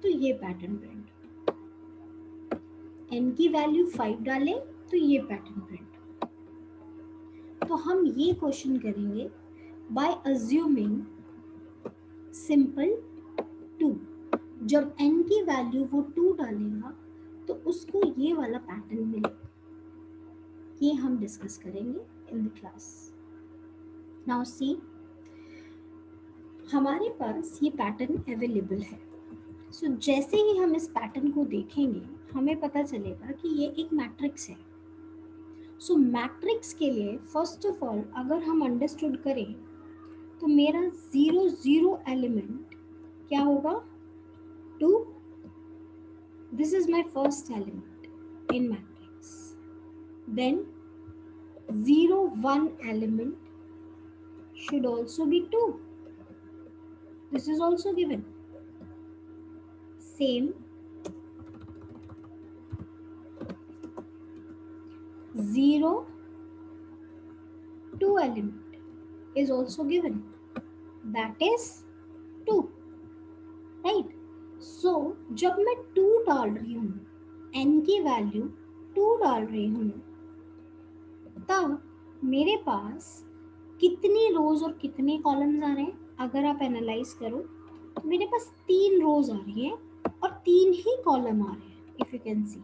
तो ये pattern print, n की वैल्यू 5 डालें तो ये पैटर्न प्रिंट। तो हम ये क्वेश्चन करेंगे बाय अज्यूमिंग सिंपल 2। जब n की वैल्यू वो 2 डालेगा तो उसको ये वाला पैटर्न मिलेगा। ये हम डिस्कस करेंगे in the class. Now see, हमारे पास ये पैटर्न अवेलेबल है। सो जैसे ही हम इस पैटर्न को देखेंगे हमें पता चलेगा कि ये एक मैट्रिक्स है। सो मैट्रिक्स के लिए फर्स्ट ऑफ ऑल अगर हम अंडरस्टूड करें तो मेरा 0 0 एलिमेंट क्या होगा, 2। This is my first element in matrix. Then 0 1 element should also be 2. This is also given. Same 0 2 element is also given. That is 2. Right? So जब मैं 2 डाल रही हूँ, n की वैल्यू 2 डाल रही हूँ, तब मेरे पास कितनी रोज और कितने कॉलम्स आ रहे हैं? अगर आप एनालाइज करो तो मेरे पास 3 रोज आ रही हैं और 3 ही कॉलम आ रहे हैं, if you can see.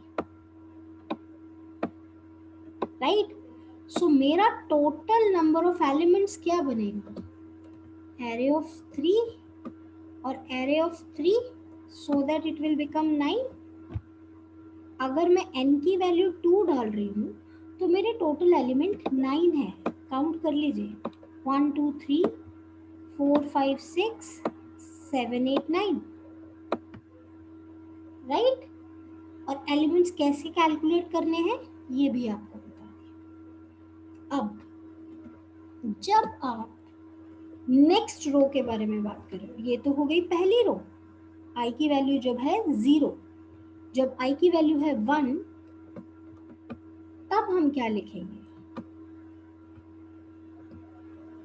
Right? So मेरा टोटल नंबर ऑफ एलिमेंट्स क्या बनेगा? एरे ऑफ 3 और array of 3, so that it will become 9। अगर मैं n की वैल्यू 2 डाल रही हूँ तो मेरे टोटल एलिमेंट 9 है। काउंट कर लीजिए, 1 2 3 4 5 6 7 8 9। राइट? और एलिमेंट्स कैसे कैलकुलेट करने हैं ये भी आपको बता दिया। अब जब आप नेक्स्ट रो के बारे में बात करें, ये तो हो गई पहली रो, i की वैल्यू जब है 0, जब i की वैल्यू है 1, तब हम क्या लिखेंगे?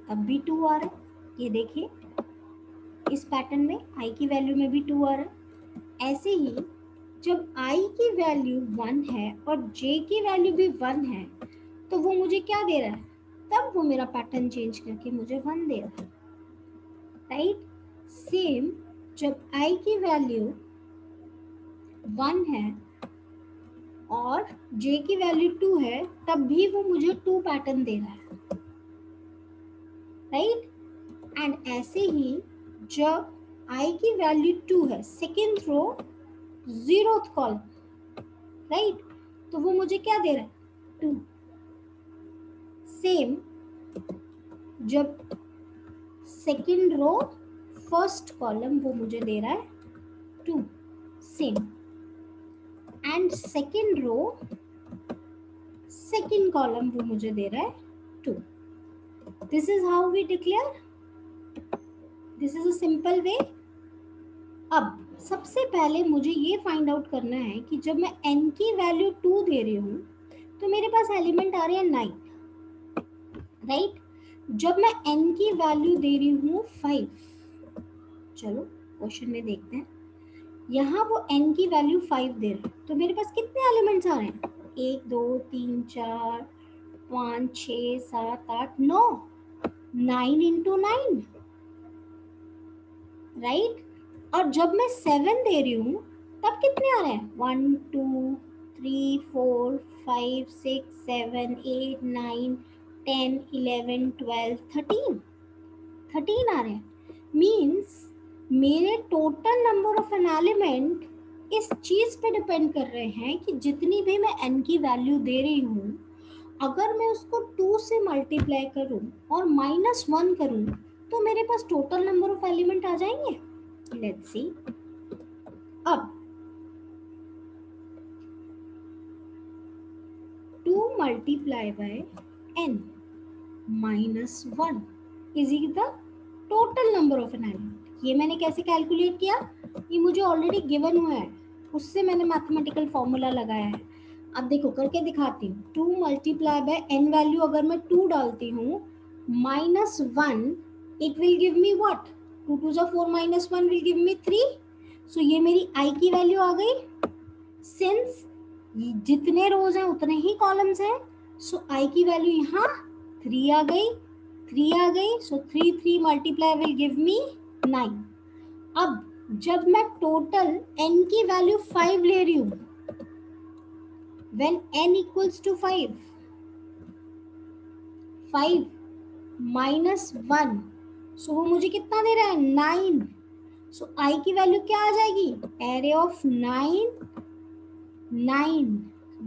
तब भी 2 आ रहा है। ये देखिए इस पैटर्न में i की वैल्यू में भी 2 आ रहा है। ऐसे ही जब i की वैल्यू 1 है और j की वैल्यू भी 1 है तो वो मुझे क्या दे रहा है? तब वो मेरा पैटर्न चेंज करके मुझे 1 दे रहा है। राइट? सेम जब i की वैल्यू 1 है और j की वैल्यू 2 है तब भी वो मुझे 2 पैटर्न दे रहा है। राइट? एंड ऐसे ही जब i की वैल्यू 2 है, second row 0th column, right, तो वो मुझे क्या दे रहा है? 2। सेम जब सेकेंड रो फर्स्ट कॉलम, वो मुझे दे रहा है 2। Same and second row second column, वो मुझे दे रहा है 2। This is how we declare, this is a simple way. अब सबसे पहले मुझे ये फाइंड आउट करना है कि जब मैं n की वैल्यू 2 दे रही हूँ तो मेरे पास एलिमेंट आ रहे हैं 9। राइट? जब मैं n की वैल्यू दे रही हूँ 5, चलो क्वेश्चन में देखते हैं, यहाँ वो n की वैल्यू 5 दे रहे हैं तो मेरे पास कितने एलिमेंट्स आ रहे हैं? 1 2 3 4 5 6 7 8 9, 9 इंटू 9। राइट? और जब मैं 7 दे रही हूँ तब कितने आ रहे हैं? 1 2 3 4 5 6 7 8 9 10 11 12 13 13 आ रहे हैं। मीन्स मेरे total number of an element इस चीज पे डिपेंड कर रहे हैं कि जितनी भी मैं n की वैल्यू दे रही हूँ, अगर मैं उसको 2 से मल्टीप्लाई करूँ और -1 करूँ तो मेरे पास टोटल नंबर ऑफ एलिमेंट आ जाएंगे। Let's see. अब 2 multiply by n -1 is the total number of an element. ये मैंने कैसे कैलकुलेट किया? ये मुझे ऑलरेडी गिवन हुआ है, उससे मैंने मैथमेटिकल फॉर्मूला लगाया है। अब देखो करके दिखाती हूँ। 2 मल्टीप्लाई बाय n वैल्यू अगर मैं 2 डालती हूँ -1, it will give me what? 2 2 4 -1 will give me 3। सो ये मेरी आई की वैल्यू आ गई। सिंस जितने रोज हैं उतने ही कॉलम्स हैं, सो आई की वैल्यू यहाँ 3 आ गई, 3 आ गई। सो 3 मल्टीप्लाई विल गिव मी 9। अब जब मैं टोटल n की वैल्यू 5 ले रही हूं, when n equals to 5 minus 1, so वो मुझे कितना दे रहा है 9। सो आई की वैल्यू क्या आ जाएगी, array of 9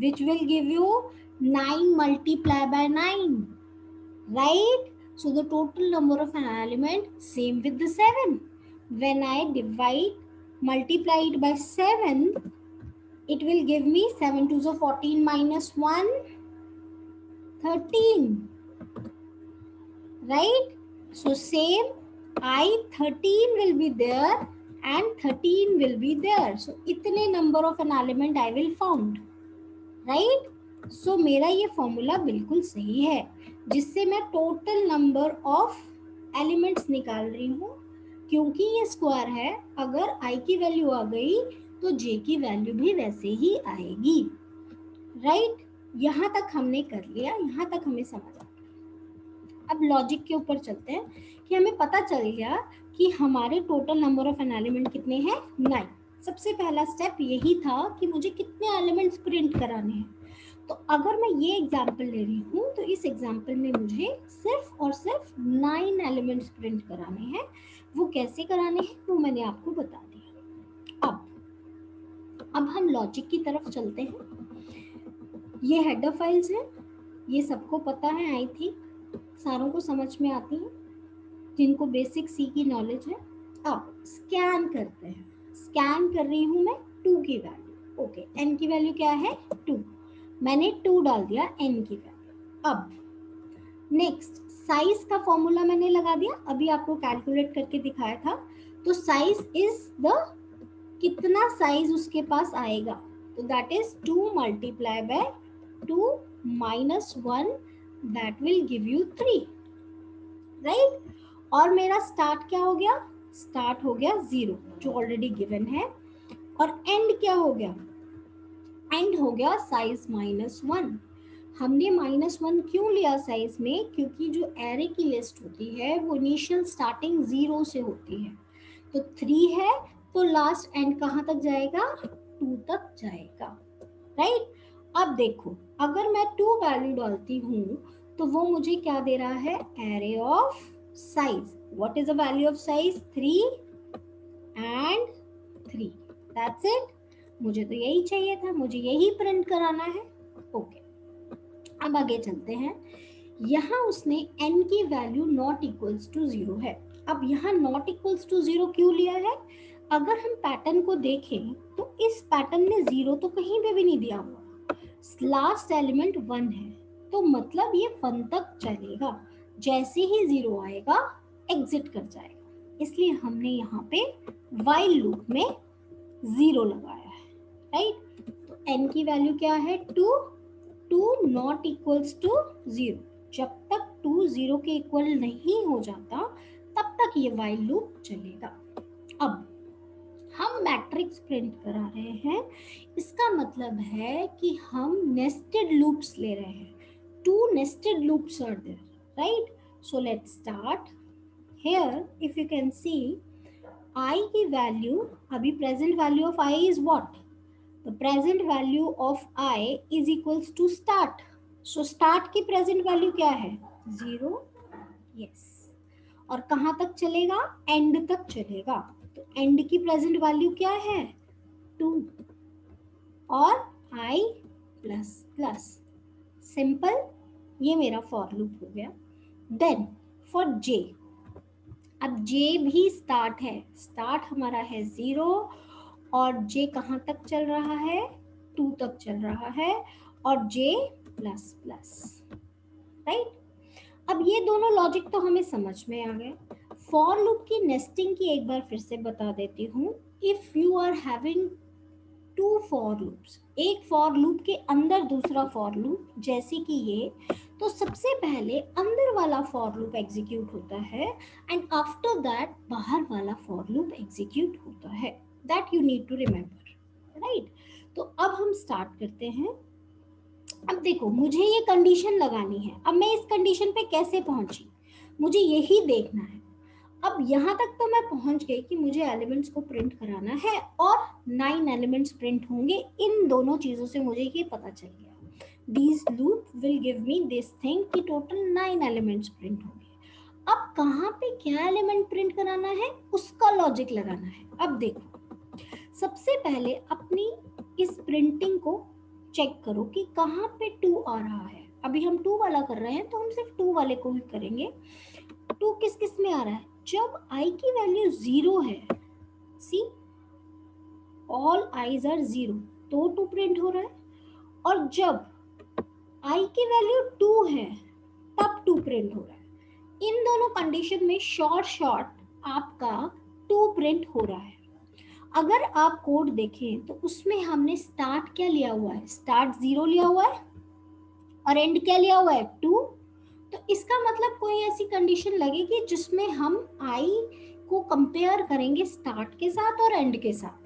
which will give you 9 multiply by 9, right? So the total number of an element same with the 7. When I multiply it by 7, it will give me 7 2s are 14 minus 1, 13, right? So same I 13 will be there and 13 will be there. So इतने number of an element I will found, right? So मेरा ये formula बिल्कुल सही है, जिससे मैं total number of elements निकाल रही हूँ। क्योंकि ये स्क्वायर है, अगर आई की वैल्यू आ गई तो जे की वैल्यू भी वैसे ही आएगी, राइट? यहाँ तक हमने कर लिया, यहाँ तक हमें समझ आ गया। अब लॉजिक के ऊपर चलते हैं कि हमें पता चल गया कि हमारे total number of an element कितने हैं, 9। सबसे पहला स्टेप यही था कि मुझे कितने एलिमेंट्स प्रिंट कराने हैं। तो अगर मैं ये एग्जाम्पल ले रही हूँ तो इस एग्जाम्पल में मुझे सिर्फ और सिर्फ 9 एलिमेंट्स प्रिंट कराने हैं। वो कैसे कराने हैं वो मैंने आपको बता दिया। अब हम लॉजिक की तरफ चलते हैं। ये हेडर फाइल्स हैं, ये सबको पता है, आई थिंक सारों को समझ में आती है जिनको बेसिक सी की नॉलेज है। अब स्कैन करते हैं। स्कैन कर रही हूँ मैं 2 की वैल्यू, ओके, n की वैल्यू क्या है 2, मैंने 2 डाल दिया n की वैल्यू। अब नेक्स्ट साइज का फॉर्मूला मैंने लगा दिया, अभी आपको कैलकुलेट करके दिखाया था। तो साइज इज द, कितना साइज उसके पास आएगा, तो that is 2 multiply by 2 minus 1, that will give you 3, right? और मेरा स्टार्ट क्या हो गया, स्टार्ट हो गया 0 जो ऑलरेडी गिवन है, और एंड क्या हो गया, एंड हो गया साइज -1। हमने -1 क्यों लिया साइज में, क्योंकि जो एरे की लिस्ट होती है वो इनिशियल स्टार्टिंग 0 से होती है। तो 3 है तो लास्ट एंड कहाँ तक जाएगा, 2 तक जाएगा, राइट? अब देखो अगर मैं 2 वैल्यू डालती हूँ तो वो मुझे क्या दे रहा है, array of size. What is the value of size, 3 and 3, that's it. मुझे तो यही चाहिए था, मुझे यही प्रिंट कराना है, ओके। अब आगे चलते हैं। यहाँ उसने n की वैल्यू नॉट इक्वल्स टू 0 है। अब यहाँ नॉट इक्वल्स टू 0 क्यों लिया है, अगर हम पैटर्न को देखें तो इस पैटर्न में 0 तो कहीं पे भी नहीं दिया हुआ, लास्ट एलिमेंट 1 है, तो मतलब ये 1 तक चलेगा, जैसे ही 0 आएगा एग्जिट कर जाएगा। इसलिए हमने यहाँ पे व्हाइल लूप में 0 लगाया है, राइट? तो n की वैल्यू क्या है 2 नॉट इक्वल्स टू 0। जब तक 2 0 के इक्वल नहीं हो जाता तब तक ये व्हाइल लूप चलेगा। अब हम मैट्रिक्स प्रिंट करा रहे हैं, इसका मतलब है कि हम नेस्टेड लूप्स ले रहे हैं। 2 nested loops are there, right? So let's start. Here if you can see I की वैल्यू, अभी present value of I is what? The present value of I is equals to start. So start की present value क्या है 0, yes. और कहाँ तक चलेगा, end तक चलेगा। तो end की present value क्या है 2 और I प्लस प्लस, सिंपल। ये मेरा फॉर लूप हो गया। देन फॉर J, अब J भी स्टार्ट है, स्टार्ट हमारा है 0 और J कहाँ तक चल रहा है 2 तक चल रहा है, और J प्लस प्लस, राइट? अब ये दोनों लॉजिक तो हमें समझ में आ गए। फॉर लूप की नेस्टिंग की एक बार फिर से बता देती हूँ। If you are having 2 for loops, एक फॉर लूप के अंदर दूसरा फॉर लूप, जैसे कि ये, तो सबसे पहले अंदर वाला फॉर लूप एग्जीक्यूट होता है एंड आफ्टर दैट बाहर वाला फॉर लूप एग्जीक्यूट होता है, that you need to remember, right. तो अब हम स्टार्ट करते हैं। अब देखो मुझे ये कंडीशन लगानी है, अब मैं इस कंडीशन पे कैसे पहुंची मुझे यही देखना है। अब यहाँ तक तो मैं पहुंच गई कि मुझे एलिमेंट्स को प्रिंट कराना है और 9 एलिमेंट्स प्रिंट होंगे, इन दोनों चीजों से मुझे ये पता चल गया। These loop will give me this thing कि टोटल 9 एलिमेंट्स प्रिंट होंगे। अब कहाँ पे क्या एलिमेंट प्रिंट कराना है उसका लॉजिक लगाना है। अब देखो सबसे पहले अपनी इस प्रिंटिंग को चेक करो कि कहाँ पे 2 आ रहा है। अभी हम 2 वाला कर रहे हैं तो हम सिर्फ 2 वाले को ही करेंगे। 2 किस किस में आ रहा है, जब i की वैल्यू 0 है, सी ऑल i's आर 0 तो 2 प्रिंट हो रहा है, और जब i की वैल्यू 2 है तब 2 प्रिंट हो रहा है। इन दोनों कंडीशन में शॉर्ट आपका 2 प्रिंट हो रहा है। अगर आप कोड देखें तो उसमें हमने स्टार्ट क्या लिया हुआ है, स्टार्ट 0 लिया हुआ है और एंड क्या लिया हुआ है 2। तो इसका मतलब कोई ऐसी कंडीशन लगेगी जिसमें हम i को कंपेयर करेंगे स्टार्ट के साथ और एंड के साथ।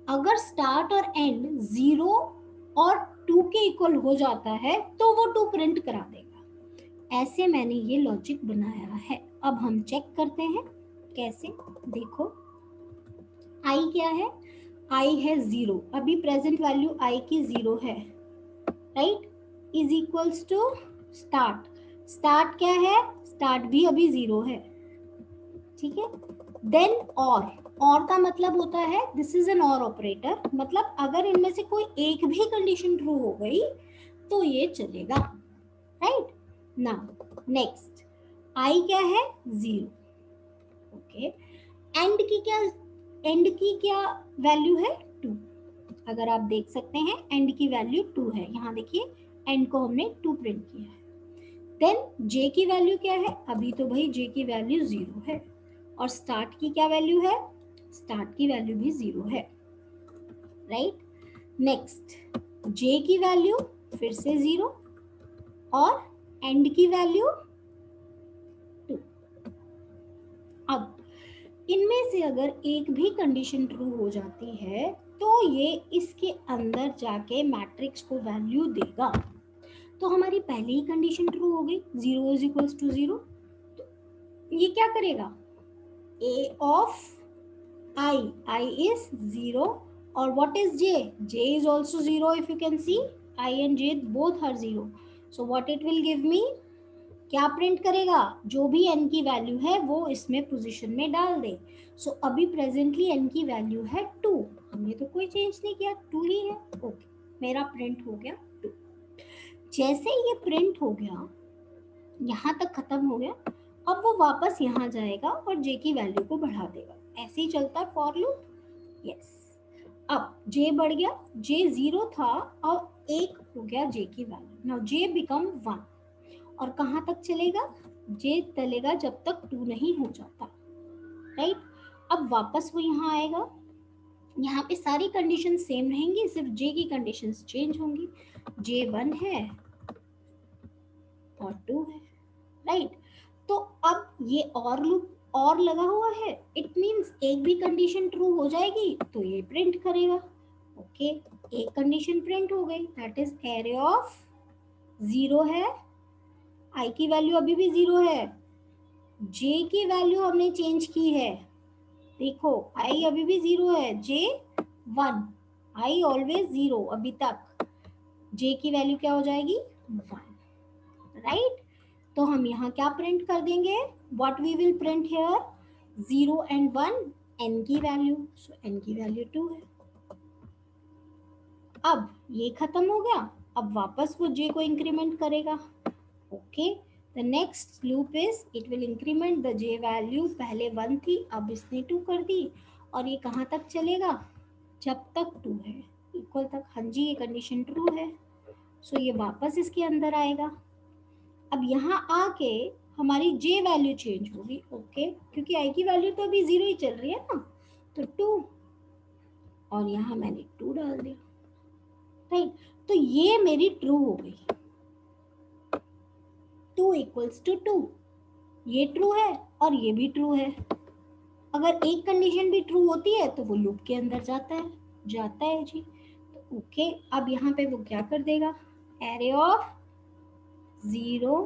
अगर स्टार्ट और एंड 0 और 2 के इक्वल हो जाता है तो वो 2 प्रिंट करा देगा। ऐसे मैंने ये लॉजिक बनाया है। अब हम चेक करते हैं कैसे। देखो i क्या है, i है 0, अभी प्रेजेंट वैल्यू i की 0 है, right, is equals to start. Start क्या है, स्टार्ट भी अभी 0 है, ठीक है। देन और का मतलब होता है दिस इज एन और ऑपरेटर, मतलब अगर इनमें से कोई एक भी कंडीशन ट्रू हो गई तो ये चलेगा, राइट। नाउ नेक्स्ट आई क्या है 0, ओके। एंड की क्या वैल्यू है 2। अगर आप देख सकते हैं एंड की वैल्यू 2 है, यहाँ देखिए एंड को हमने 2 प्रिंट किया है। देन जे की वैल्यू क्या है, अभी तो भाई जे की वैल्यू 0 है, और स्टार्ट की क्या वैल्यू है, स्टार्ट की वैल्यू भी 0 है, राइट। नेक्स्ट जे की वैल्यू फिर से 0 और एंड की वैल्यू 2। अब इनमें से अगर एक भी कंडीशन ट्रू हो जाती है तो ये इसके अंदर जाके मैट्रिक्स को वैल्यू देगा। तो हमारी पहली ही कंडीशन ट्रू हो गई, 0 इज इक्वल्स टू 0। तो ये क्या करेगा, a of I is 0 और what is j, j is also 0, if you can see I and j both are 0, so what it will give me, क्या प्रिंट करेगा, जो भी n की वैल्यू है वो इसमें पोजीशन में डाल दे। सो अभी प्रेजेंटली n की वैल्यू है 2, हमने तो कोई चेंज नहीं किया, 2 ही है, ओके। मेरा प्रिंट हो गया 2। जैसे ये प्रिंट हो गया यहाँ तक खत्म हो गया, अब वो वापस यहाँ जाएगा और j की वैल्यू को बढ़ा देगा। ऐसे ही चलता है फॉर लूप, यस। अब j बढ़ गया, j 0 था और 1 हो गया j की वैल्यू, नाउ j बिकम 1। और कहाँ तक चलेगा, j चलेगा जब तक 2 नहीं हो जाता, राइट। अब वापस वो यहाँ आएगा, यहाँ पे सारी कंडीशन सेम रहेंगी, सिर्फ j की कंडीशन चेंज होंगी। j 1 है और 2 है, राइट। तो अब ये और लूप और लगा हुआ है, इट मींस एक भी कंडीशन ट्रू हो जाएगी तो ये प्रिंट करेगा, ओके। एक कंडीशन प्रिंट हो गई, दैट इज एरे ऑफ 0 है, आई की वैल्यू अभी भी 0 है, जे की वैल्यू हमने चेंज की है, देखो आई अभी भी 0 है, जे 1, आई ऑलवेज 0 अभी तक, जे की वैल्यू क्या हो जाएगी 1, राइट। तो हम यहाँ क्या प्रिंट कर देंगे, what we will print here, 0 and 1 n की वैल्यू, सो n की वैल्यू 2 है। अब ये खत्म हो गया, अब वापस वो j को इंक्रीमेंट करेगा, okay. The next loop is it will increment the j value, पहले 1 थी अब इसने 2 कर दी, और ये कहाँ तक चलेगा, जब तक 2 है इक्वल तक। हाँ जी ये कंडीशन ट्रू है, सो ये वापस इसके अंदर आएगा। अब यहाँ आके हमारी j वैल्यू चेंज होगी, ओके, क्योंकि i की वैल्यू तो अभी 0 ही चल रही है ना, तो 2, और यहाँ मैंने 2 डाल दिया, राइट। तो ये मेरी ट्रू हो गई, 2 इक्वल्स टू 2, ये ट्रू है और ये भी ट्रू है, अगर एक कंडीशन भी ट्रू होती है तो वो लूप के अंदर जाता है जी। तो ओके, अब यहाँ पे वो क्या कर देगा, एरे ऑफ 0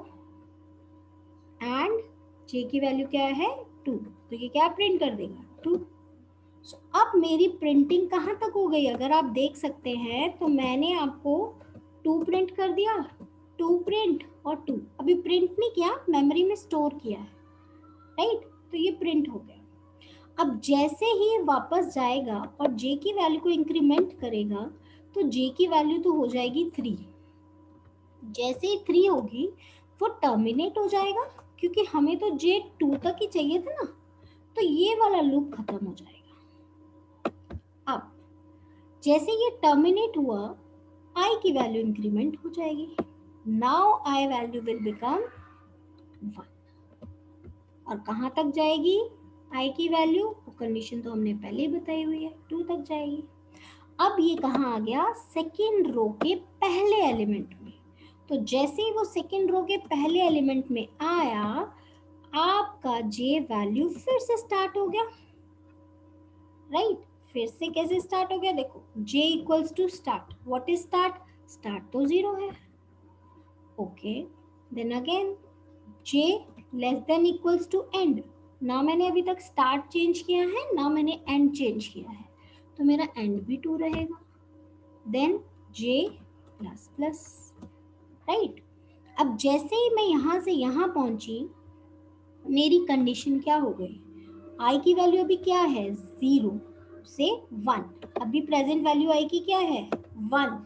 एंड जे की वैल्यू क्या है 2, तो ये क्या प्रिंट कर देगा 2। सो अब मेरी प्रिंटिंग कहाँ तक हो गई, अगर आप देख सकते हैं तो मैंने आपको 2 प्रिंट कर दिया, 2 प्रिंट और 2, अभी प्रिंट नहीं किया, मेमोरी में स्टोर किया है, राइट। तो ये प्रिंट हो गया। अब जैसे ही वापस जाएगा और जे की वैल्यू को इंक्रीमेंट करेगा तो जे की वैल्यू तो हो जाएगी 3। जैसे ही 3 होगी वो टर्मिनेट हो जाएगा, क्योंकि हमें तो जे 2 तक ही चाहिए था ना, तो ये वाला लूप खत्म हो जाएगा। अब जैसे ये टर्मिनेट हुआ, आई की वैल्यू इंक्रीमेंट हो जाएगी। Now I value will become 1। और कहाँ तक जाएगी आई की वैल्यू, कंडीशन तो हमने पहले ही बताई हुई है, 2 तक जाएगी। अब ये कहाँ आ गया, सेकेंड रो के पहले एलिमेंट में। तो जैसे ही वो सेकेंड रो के पहले एलिमेंट में आया, आपका जे वैल्यू फिर से स्टार्ट हो गया, राइट। फिर से कैसे स्टार्ट हो गया, देखो j equals to start, what is start, start तो 0 है, okay. Then again j less than equals to end, ना मैंने अभी तक स्टार्ट चेंज किया है ना मैंने एंड चेंज किया है, तो मेरा एंड भी 2 रहेगा। Then j plus plus, right. अब जैसे ही मैं यहाँ से यहाँ पहुंची, मेरी कंडीशन क्या हो गई, आई की वैल्यू अभी क्या है 0 से 1, अभी प्रेजेंट वैल्यू आई की क्या है 1,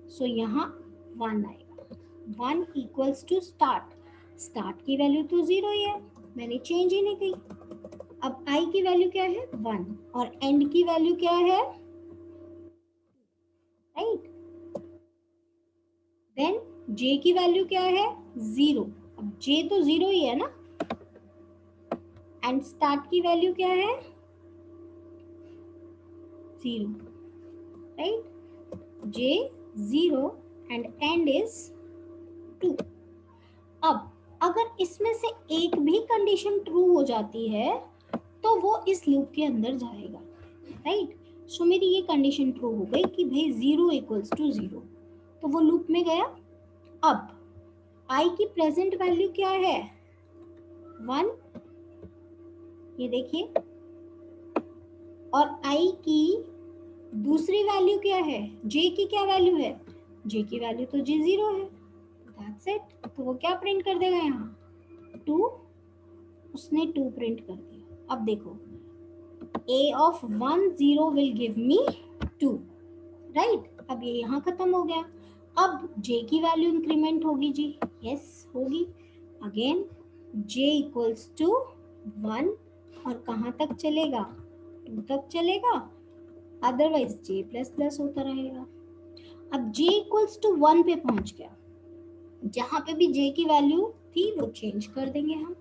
सो यहाँ 1 आएगा। 1 इक्वल्स टू स्टार्ट, स्टार्ट की वैल्यू तो 0 ही है, मैंने चेंज ही नहीं की। अब आई की वैल्यू क्या है 1 और एंड की वैल्यू क्या है, राइट। देन जे की वैल्यू क्या है 0, अब जे तो 0 ही है ना, एंड स्टार्ट की वैल्यू क्या है 0, right. j 0 and and is 2। अब अगर इसमें से एक भी कंडीशन ट्रू हो जाती है तो वो इस लूप के अंदर जाएगा, राइट। सो मेरी ये कंडीशन ट्रू हो गई कि भाई 0 इक्वल्स टू 0, तो वो लूप में गया। अब i की प्रेजेंट वैल्यू क्या है 1, ये देखिए, और i की दूसरी वैल्यू क्या है, j की क्या वैल्यू है, j की वैल्यू तो j 0 है, दैट्स इट। तो वो क्या प्रिंट कर देगा यहाँ 2, उसने 2 प्रिंट कर दिया। अब देखो a of 1 0 will give me 2, right. अब ये यहाँ खत्म हो गया। अब j की वैल्यू इंक्रीमेंट होगी जी, यस होगी। अगेन j इक्वल्स टू 1 और कहाँ तक चलेगा 2 तक चलेगा, अदरवाइज j प्लस प्लस होता रहेगा। अब j इक्वल्स टू 1 पे पहुंच गया, जहां पे भी j की वैल्यू थी वो चेंज कर देंगे हम,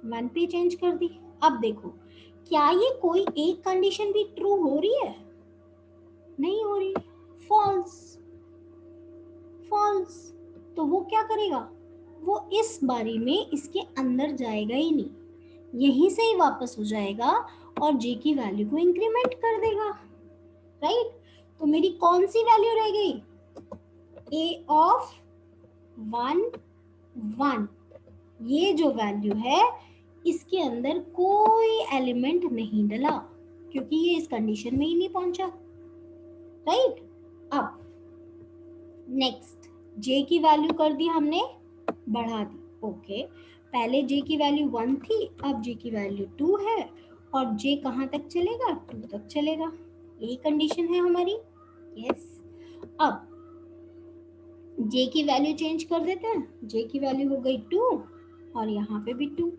1 पे चेंज कर दी। अब देखो क्या ये कोई एक कंडीशन भी ट्रू हो रही है, नहीं हो रही, फॉल्स, फॉल्स। तो वो क्या करेगा, वो इस बारी में इसके अंदर जाएगा ही नहीं, यहीं से ही वापस हो जाएगा और j की वैल्यू को इंक्रीमेंट कर देगा, राइट। तो मेरी कौन सी वैल्यू रह गई, a ऑफ 1 1, ये जो वैल्यू है इसके अंदर कोई एलिमेंट नहीं डला, क्योंकि ये इस कंडीशन में ही नहीं पहुंचा, राइट। अब नेक्स्ट j की वैल्यू कर दी हमने, बढ़ा दी, ओके। पहले j की वैल्यू 1 थी, अब j की वैल्यू 2 है, और j कहाँ तक चलेगा 2 तक चलेगा, यही कंडीशन है हमारी, यस। अब j की वैल्यू चेंज कर देते हैं, j की वैल्यू हो गई 2 और यहाँ पे भी 2।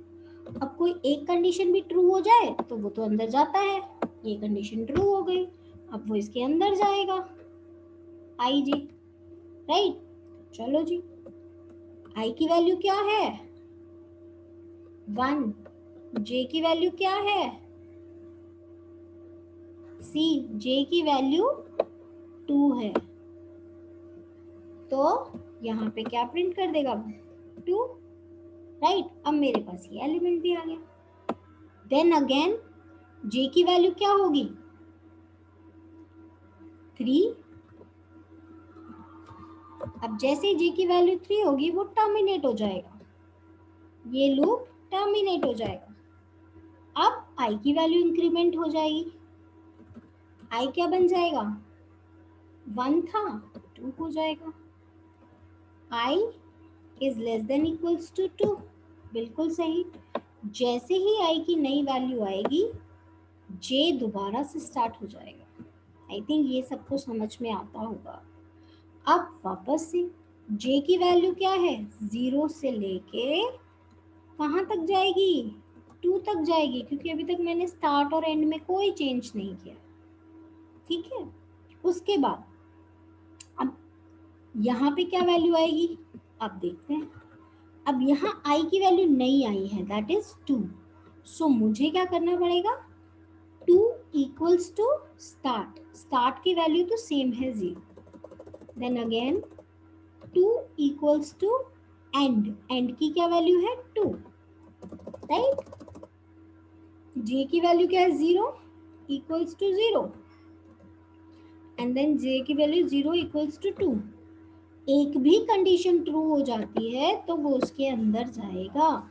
अब कोई एक कंडीशन भी ट्रू हो जाए तो वो तो अंदर जाता है, ये कंडीशन ट्रू हो गई, अब वो इसके अंदर जाएगा आई जी, राइट। चलो जी, आई की वैल्यू क्या है 1, j की वैल्यू क्या है सी, j की वैल्यू 2 है, तो यहाँ पे क्या प्रिंट कर देगा 2, राइट। अब मेरे पास ये एलिमेंट भी आ गया, देन अगेन जे की वैल्यू क्या होगी 3। अब जैसे ही जे की वैल्यू 3 होगी वो टर्मिनेट हो जाएगा, ये लूप टर्मिनेट हो जाएगा। अब आई की वैल्यू इंक्रीमेंट हो जाएगी, आई क्या बन जाएगा 1 था 2 हो जाएगा। I is less than equals to 2, बिल्कुल सही। जैसे ही आई की नई वैल्यू आएगी जे दोबारा से स्टार्ट हो जाएगा। आई थिंक ये सबको समझ में आता होगा। अब वापस से जे की वैल्यू क्या है 0 से लेके कहाँ तक जाएगी 2 तक जाएगी, क्योंकि अभी तक मैंने स्टार्ट और एंड में कोई चेंज नहीं किया। ठीक है, उसके बाद अब यहाँ पे क्या वैल्यू आएगी अब देखते हैं। अब यहाँ आई की वैल्यू नहीं आई है, दैट इज 2। सो मुझे क्या करना पड़ेगा 2 इक्वल्स टू स्टार्ट, स्टार्ट की वैल्यू तो सेम है 0। Then again 2 equals to end, end की क्या वैल्यू है 2, राइट। जे की वैल्यू क्या है 0 इक्वल्स टू 0, एंड देन जे की वैल्यू 0 इक्वल्स टू 2। एक भी कंडीशन ट्रू हो जाती है तो वो उसके अंदर जाएगा।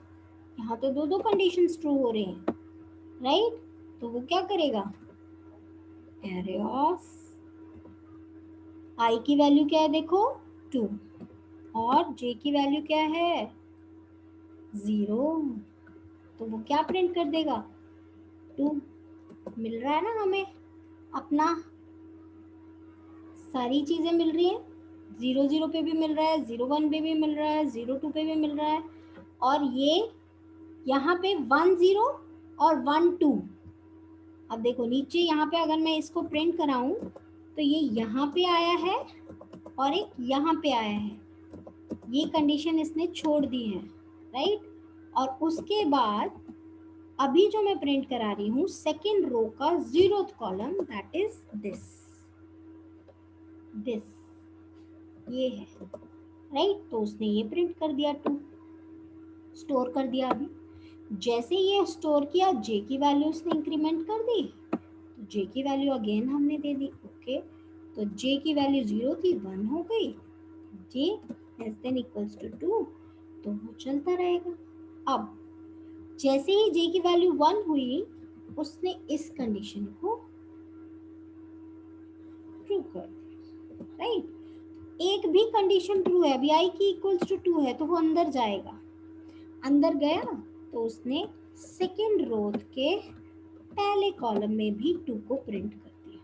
यहाँ तो दो दो कंडीशंस ट्रू हो रहे हैं, राइट। तो वो क्या करेगा एरे ऑफ आई की वैल्यू क्या है देखो 2 और जे की वैल्यू क्या है 0, तो वो क्या प्रिंट कर देगा 2। मिल रहा है ना हमें अपना, सारी चीजें मिल रही हैं, 0 0 पे भी मिल रहा है, 0 1 पे भी मिल रहा है, 0 2 पे भी मिल रहा है, और ये यहाँ पे 1 0 और 1 2। अब देखो नीचे यहाँ पे अगर मैं इसको प्रिंट कराऊं तो ये यहाँ पे आया है और एक यहाँ पे आया है, ये कंडीशन इसने छोड़ दी है, राइट। और उसके बाद अभी जो मैं प्रिंट करा रही हूँ सेकेंड रो का 0th column, that is this ये है, राइट। तो उसने ये प्रिंट कर दिया 2, स्टोर कर दिया। अभी जैसे ये स्टोर किया जे की वैल्यू उसने इंक्रीमेंट कर दी, तो जे की वैल्यू अगेन हमने दे दी, ओके। तो जे की वैल्यू 0 थी 1 हो गई, जे लेस देन इक्वल्स टू 2, तो वो चलता रहेगा। अब जैसे ही जे की वैल्यू 1 हुई उसने इस कंडीशन को ट्रू कर दिया, राइट। एक भी कंडीशन ट्रू है, अभी आई की इक्वल्स टू 2 है तो वो अंदर जाएगा, अंदर गया तो उसने सेकेंड रो के पहले कॉलम में भी 2 को प्रिंट कर दिया।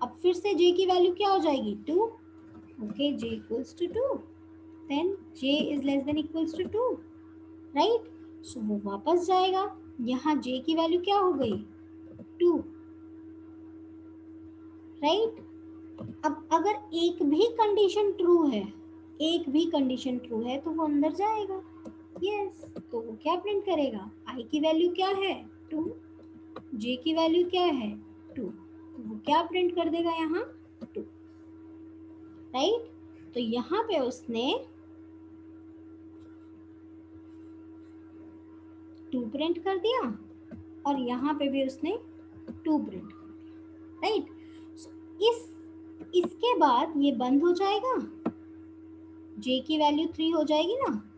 अब फिर से j की वैल्यू क्या हो जाएगी 2, okay, j equals to 2, then j is less than equals to 2, right. So वो वापस जाएगा, यहाँ j की वैल्यू क्या हो गई 2, राइट। अब अगर एक भी कंडीशन ट्रू है, एक भी कंडीशन ट्रू है तो वो अंदर जाएगा, यस। तो वो क्या प्रिंट करेगा i की वैल्यू क्या है 2, j की वैल्यू क्या है 2, तो वो क्या प्रिंट कर देगा यहाँ 2, राइट। तो यहाँ पे उसने 2 प्रिंट कर दिया और यहाँ पे भी उसने 2 प्रिंट कर दिया, राइट। इस इसके बाद ये बंद हो जाएगा, j की वैल्यू 3 हो जाएगी ना,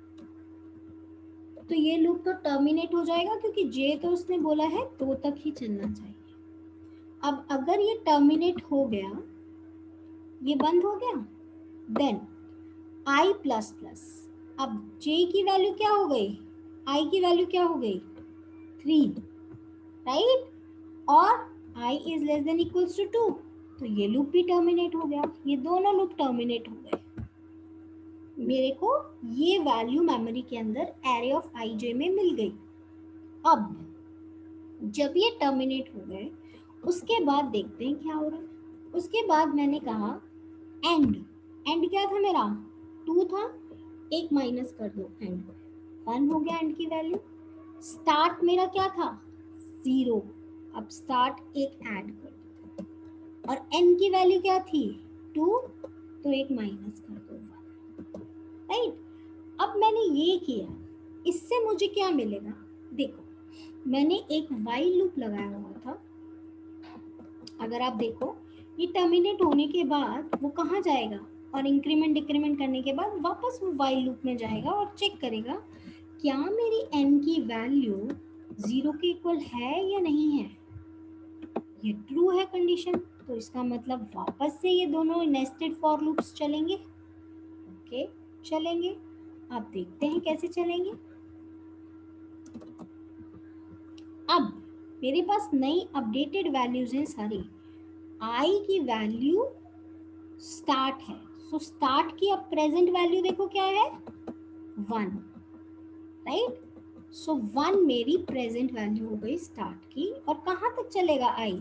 तो ये लूप तो टर्मिनेट हो जाएगा क्योंकि j तो उसने बोला है 2 तक ही चलना चाहिए। अब अगर ये टर्मिनेट हो गया, ये बंद हो गया, देन i प्लस प्लस, अब j की वैल्यू क्या हो गई i की वैल्यू क्या हो गई 3, राइट, और i is less than equals to 2, तो ये लूप भी टर्मिनेट हो गया, ये दोनों लूप टर्मिनेट हो गए। मेरे को ये वैल्यू मेमोरी के अंदर एरे ऑफ आई जे में मिल गई। अब जब ये टर्मिनेट हो गए उसके बाद देखते हैं क्या हो रहा है। उसके बाद मैंने कहा एंड, एंड क्या था मेरा 2 था, एक माइनस कर दो एंड 1 हो गया एंड की वैल्यू। स्टार्ट मेरा क्या था 0, अब स्टार्ट एक ऐड कर दो, और एन की वैल्यू क्या थी 2, तो एक माइनस कर दो 1, राइट। अब मैंने ये किया, इससे मुझे क्या मिलेगा देखो, मैंने एक वाइल लूप लगाया हुआ था। अगर आप देखो, ये टर्मिनेट होने के बाद वो कहाँ जाएगा, और इंक्रीमेंट डिक्रीमेंट करने के बाद वापस वो वाइल लूप में जाएगा और चेक करेगा क्या मेरी n की वैल्यू 0 के इक्वल है या नहीं है। ये ट्रू है कंडीशन, तो इसका मतलब वापस से ये दोनों नेस्टेड फॉर लूप्स चलेंगे। ओके, चलेंगे। आप देखते हैं कैसे चलेंगे। अब मेरे पास नई अपडेटेड वैल्यूज हैं सारी। आई की वैल्यू स्टार्ट है, सो स्टार्ट की अब प्रेजेंट वैल्यू देखो क्या है, 1, राइट। सो 1 मेरी प्रेजेंट वैल्यू हो गई स्टार्ट की। और कहाँ तक चलेगा आई,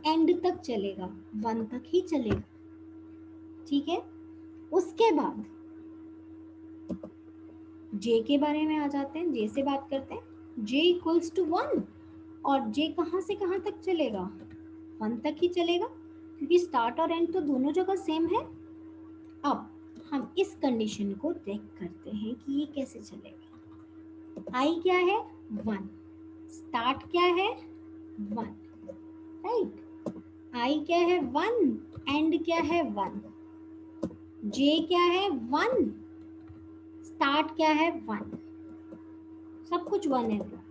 एंड तक चलेगा, 1 तक ही चलेगा, ठीक है। उसके बाद जे के बारे में आ जाते हैं, जे से बात करते हैं। जे इक्वल्स टू 1, और जे कहाँ से कहाँ तक चलेगा, 1 तक ही चलेगा, क्योंकि स्टार्ट और एंड तो दोनों जगह सेम है। अब हम इस कंडीशन को चेक करते हैं कि ये कैसे चलेगा। आई क्या है, 1, स्टार्ट क्या है, 1, राइट। आई क्या है, 1, एंड क्या है, 1, जे क्या है, 1, स्टार्ट क्या है, 1, सब कुछ 1 है।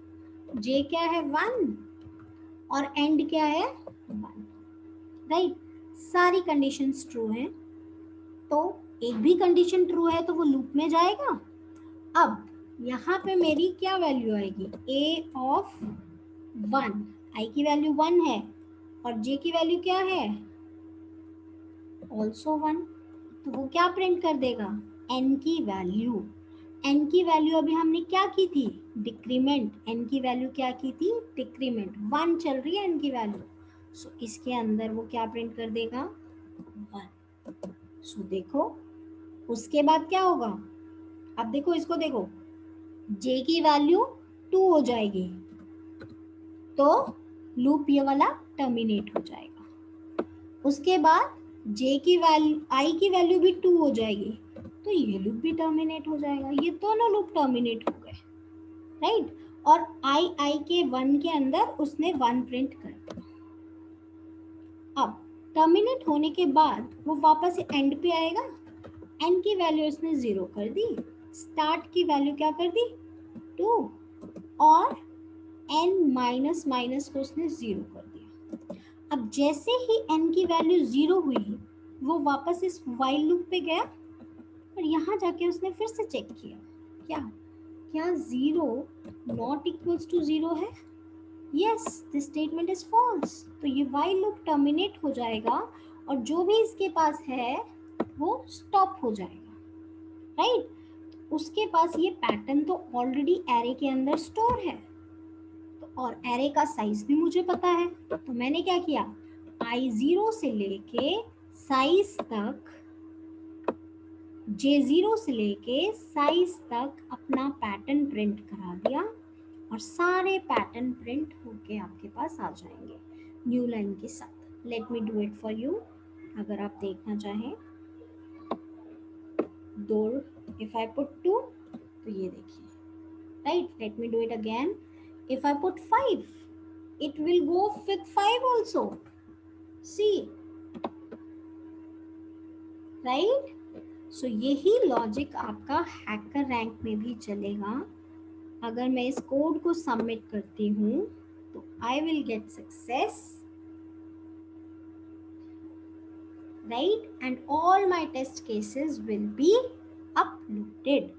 जे क्या है, 1, और एंड क्या है, 1, राइट। सारी कंडीशंस ट्रू हैं, तो एक भी कंडीशन ट्रू है तो वो लूप में जाएगा। अब यहाँ पे मेरी क्या वैल्यू आएगी, ए ऑफ 1, आई की वैल्यू 1 है और जे की वैल्यू क्या है, ऑल्सो 1। तो वो क्या प्रिंट कर देगा, एन की वैल्यू। एन की वैल्यू अभी हमने क्या की थी, डिक्रीमेंट। एन की वैल्यू क्या की थी, डिक्रीमेंट। 1 चल रही है एन की वैल्यू, सो इसके अंदर वो क्या प्रिंट कर देगा, 1। सो देखो उसके बाद क्या होगा, अब देखो इसको देखो, जे की वैल्यू 2 हो जाएगी तो लूप ये वाला टर्मिनेट हो जाएगा। उसके बाद जे की वैल्यू, आई की वैल्यू भी 2 हो जाएगी तो ये लूप भी टर्मिनेट हो जाएगा। ये दोनों लूप टर्मिनेट हो गए, राइट। और आई के 1 के अंदर उसने 1 प्रिंट कर दिया। अब टर्मिनेट होने के बाद वो वापस एंड पे आएगा, एन की वैल्यू इसने 0 कर दी, स्टार्ट की वैल्यू क्या कर दी, 2, और एन माइनस माइनस को उसने 0 कर दिया। अब जैसे ही एन की वैल्यू 0 हुई वो वापस इस वाइल लूप पे गया और यहाँ जाके उसने फिर से चेक किया क्या क्या 0 नॉट इक्वल्स टू 0 है, yes this statement is false. तो ये वाइल लूप टर्मिनेट हो जाएगा और जो भी इसके पास है वो स्टॉप हो जाएगा, राइट। उसके पास ये पैटर्न तो ऑलरेडी एरे के अंदर स्टोर है, तो और एरे का साइज भी मुझे पता है, तो मैंने क्या किया, I0 से लेके साइज तक, J0 से लेके साइज तक अपना पैटर्न प्रिंट करा दिया और सारे पैटर्न प्रिंट होके आपके पास आ जाएंगे न्यू लाइन के साथ। Let me do it for you, अगर आप देखना चाहें। दो, इफ आई पुट 2 तो ये देखिए, right. Let me do it again, if I put 5 it will go with 5 also, see, right। so यही लॉजिक आपका हैकर रैंक में भी चलेगा। अगर मैं इस कोड को सबमिट करती हूँ तो I will get success, right, and all my test cases will be uploaded,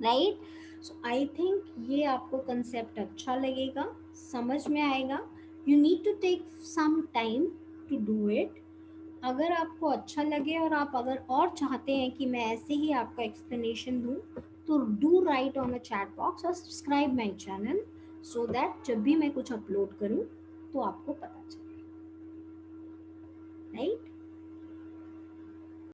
right. So I think ये आपको कंसेप्ट अच्छा लगेगा, समझ में आएगा। You need to take some time to do it. अगर आपको अच्छा लगे और आप अगर और चाहते हैं कि मैं ऐसे ही आपका एक्सप्लेनेशन दूं तो do write on a chat box और subscribe my channel, so that जब भी मैं कुछ अपलोड करूं तो आपको पता चले, राइट।